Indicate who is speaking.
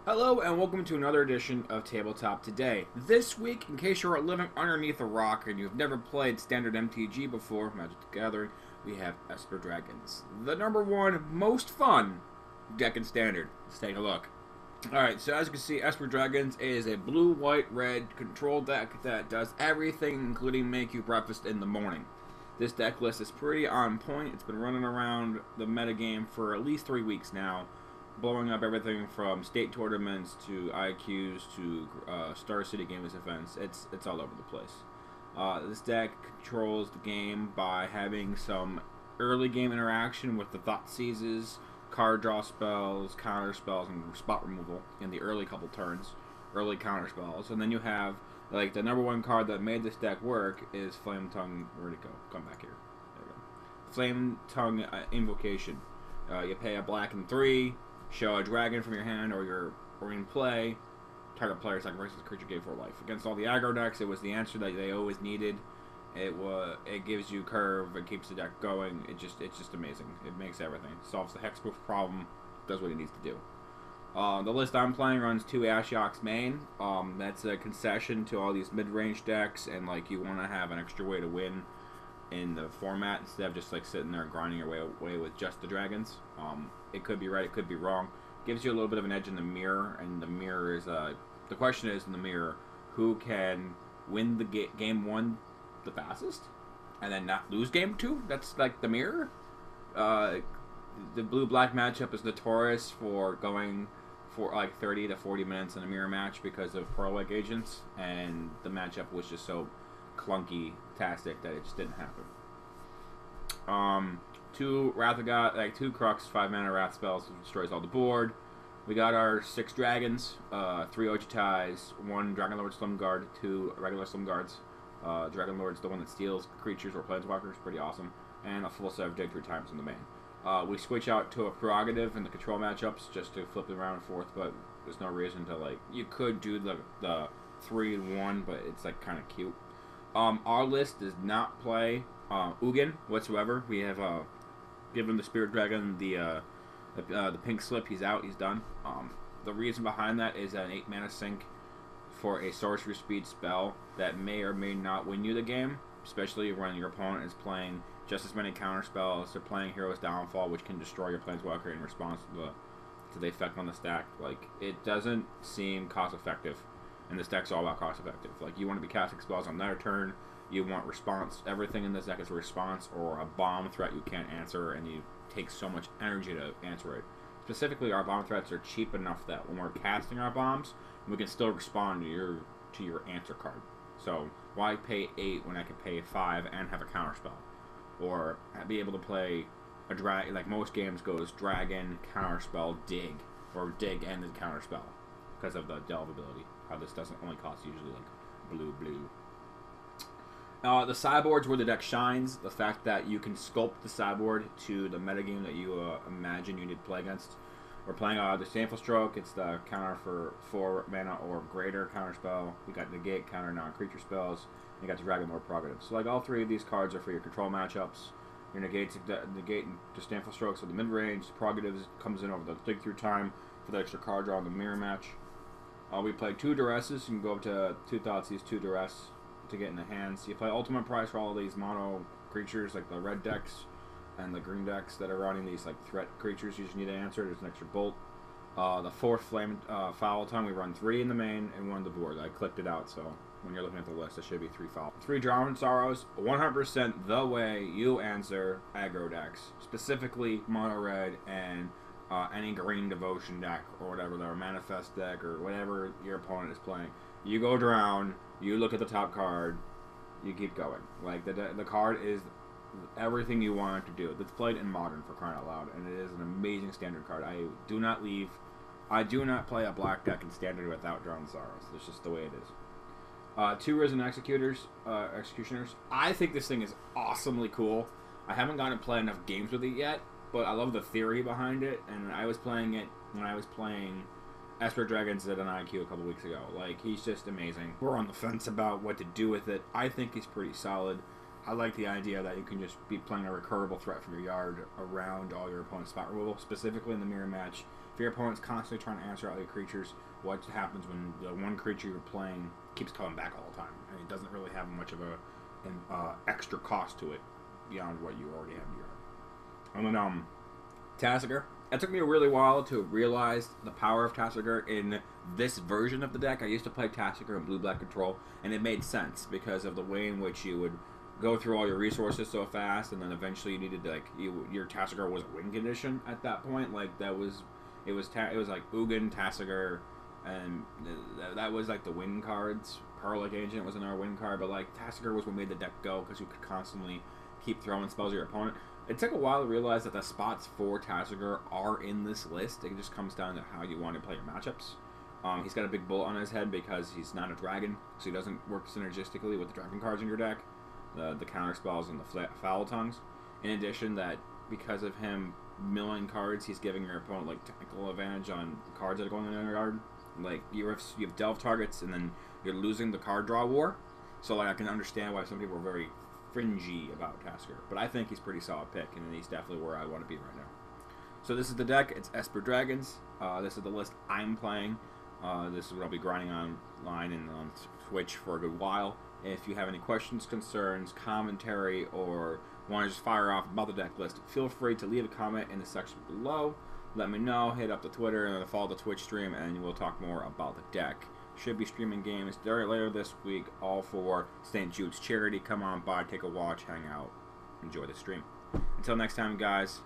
Speaker 1: Hello and welcome to another edition of Tabletop Today. This week, in case you're living underneath a rock and you've never played standard MTG before, Magic the Gathering, we have Esper Dragons. The #1 most fun deck in standard. Let's take a look. Alright, so as you can see, Esper Dragons is a blue, white, red control deck that does everything including make you breakfast in the morning. This deck list is pretty on point. It's been running around the metagame for at least 3 weeks now, blowing up everything from state tournaments to IQs to Star City Games events. It's all over the place. This deck controls the game by having some early game interaction with the Thought Seizes, card draw spells, counter spells, and spot removal in the early couple turns, early counter spells. And then you have, like, the #1 card that made this deck work is Flame Tongue. Where'd it go? Come back here. There we go. Flame Tongue Invocation. You pay a black and 3. Show a dragon from your hand or in play. Target player sacrifices a creature gain 4 life. Against all the aggro decks, it was the answer that they always needed. It gives you curve. It keeps the deck going. It's just amazing. It makes everything. Solves the hexproof problem. Does what it needs to do. The list I'm playing runs 2 Ashiok's main. That's a concession to all these mid-range decks, and like you want to have an extra way to win in the format instead of just like sitting there and grinding your way with just the dragons. It could be right, it could be wrong. Gives you a little bit of an edge in the mirror, and the mirror is the question is in the mirror, who can win the game 1 the fastest and then not lose game 2? That's like the mirror. The blue-black matchup is notorious for going for like 30 to 40 minutes in a mirror match because of Pearl-like agents, and the matchup was just so clunky-tastic that it just didn't happen. 2 Wrath of God, like 2 Crux, 5 mana Wrath spells, destroys all the board. We got our 6 dragons, 3 Ochitais, 1 Dragonlord Slumguard, 2 regular Slumguards. Dragonlord's the one that steals creatures or planeswalkers, pretty awesome. And a full set of Dig 3 times in the main. We switch out to a Prerogative in the control matchups just to flip it around and forth, but there's no reason to, like, you could do the 3-1, but it's like kind of cute. Our list does not play Ugin whatsoever. We have given the Spirit Dragon the pink slip. He's out. He's done. The reason behind that is an 8 mana sink for a sorcery speed spell that may or may not win you the game, especially when your opponent is playing just as many counter spells. They're playing Hero's Downfall, which can destroy your Planeswalker in response to the effect on the stack. Like, it doesn't seem cost effective, and this deck's all about cost effective. Like, you want to be casting spells on their turn. You want response. Everything in this deck is a response or a bomb threat you can't answer, and you take so much energy to answer it. Specifically, our bomb threats are cheap enough that when we're casting our bombs, we can still respond to your answer card. So why pay 8 when I can pay 5 and have a counter spell, or be able to play a like most games goes dragon, counter spell, dig, or dig and then counter spell because of the delve ability. How this doesn't only cost usually like blue. The sideboard's where the deck shines. The fact that you can sculpt the sideboard to the metagame that you imagine you need to play against. We're playing the Shameful Stroke. It's the counter for 4 mana or greater counter spell. We got Negate, counter non-creature spells. And you got the Dragonlord Prerogative. So like all 3 of these cards are for your control matchups. Your Negate and the Shameful Strokes are the mid-range. Prerogatives comes in over the dig through time for the extra card draw in the mirror match. We play 2 Duresses. You can go up to 2 Thoughtseize, 2 Duress to get in the hands. You play ultimate price for all of these mono creatures, like the red decks and the green decks that are running these like threat creatures. You just need to answer. There's an extra bolt. The 4th Flame Foul Tongue, we run 3 in the main and 1 on the board. I clicked it out, so when you're looking at the list, it should be 3 foul. 3 Drowned Sorrows, 100% the way you answer aggro decks, specifically mono red and any green devotion deck or whatever, their manifest deck or whatever your opponent is playing. You go drown. You look at the top card, you keep going. Like, the card is everything you want it to do. It's played in Modern, for crying out loud, and it is an amazing standard card. I do not play a black deck in Standard without Drowned Sorrows. It's just the way it is. 2 Risen Executioners. I think this thing is awesomely cool. I haven't gotten to play enough games with it yet, but I love the theory behind it, and I was playing it when I was playing Esper Dragons at an IQ a couple weeks ago. Like, he's just amazing. We're on the fence about what to do with it. I think he's pretty solid. I like the idea that you can just be playing a recurable threat from your yard around all your opponent's spot removal, specifically in the mirror match. If your opponent's constantly trying to answer all your creatures, what happens when the one creature you're playing keeps coming back all the time? I mean, it doesn't really have much of a extra cost to it beyond what you already have in your yard. And then Tasigur. It took me a really while to realize the power of Tasigur in this version of the deck. I used to play Tasigur in Blue-Black Control, and it made sense because of the way in which you would go through all your resources so fast, and then eventually you needed to, your Tasigur was a win condition at that point. Like, it was like Ugin, Tasigur, and that was like the win cards. Pearl Agent was another win card, but like Tasigur was what made the deck go because you could constantly keep throwing spells at your opponent. It took a while to realize that the spots for Tasigur are in this list. It just comes down to how you want to play your matchups. He's got a big bullet on his head because he's not a dragon, so he doesn't work synergistically with the dragon cards in your deck, the counter spells and the foul tongues. In addition, that because of him milling cards, he's giving your opponent like technical advantage on cards that are going in their yard. Like you have delve targets, and then you're losing the card draw war. So like I can understand why some people are very fringy about Tasigur, but I think he's a pretty solid pick, and he's definitely where I want to be right now. So this is the deck. It's Esper Dragons. This is the list I'm playing. This is what I'll be grinding online and on Twitch for a good while. If you have any questions, concerns, commentary, or want to just fire off about the deck list, feel free to leave a comment in the section below. Let me know. Hit up the Twitter and follow the Twitch stream, and we'll talk more about the deck. Should be streaming games later this week, all for St. Jude's charity. Come on by, take a watch, hang out, enjoy the stream. Until next time, guys.